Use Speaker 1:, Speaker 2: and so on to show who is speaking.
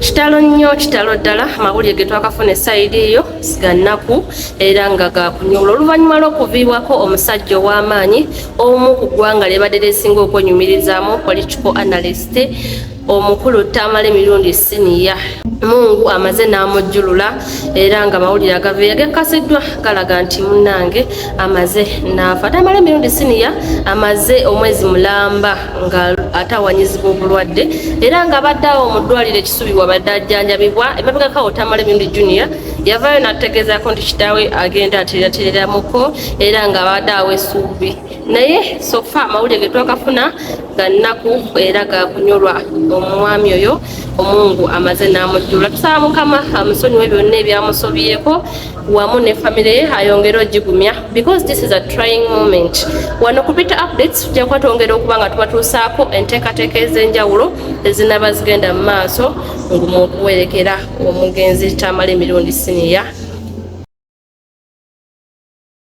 Speaker 1: kitalo ddala amawulire ge twakafuna essayidi eyo sigannaku era nga gakunyolwa oluvannyuma lw'okuviibwako omusajja ow'amaanyi omu ku ggwanga lyebadde lisinga okwenyumirizaamu political analyst omukulu Tamale emirundi siniya Mungu amaze n'amujjulula era nga amawulire agaveeyo gekasiddwa galaga nti munnange amaze n'afa. Tamale emirundi siniya amaze omwezi mulamba nga atawanyizibwa obulwadde era nga abadde awo mu ddwaliro ekisubi wabadde ajjanjabibwa. Emabegakawo Tamale emirundi junior yavaayo n'ategeezaako nti kitaawe agenda ateerateereramuko era nga abadde awo essuubi naye sofa amawulire ge twakafuna gannaku era gakunyolwa omwami oyo Omungu amaze n'amujjula. Tusaba Mukama amusonyiwe byonna ebyamusobyeko wamu ne famire ye ayongere ogigumya because this is a trying moment. Wano ku Peter Updates tujja kuba twongera okuba nga tubatuusaako enteekateeka ez'enjawulo ezinaba zigenda mu maaso ng'okuwerekera omugenzi Tamale emirundi siniya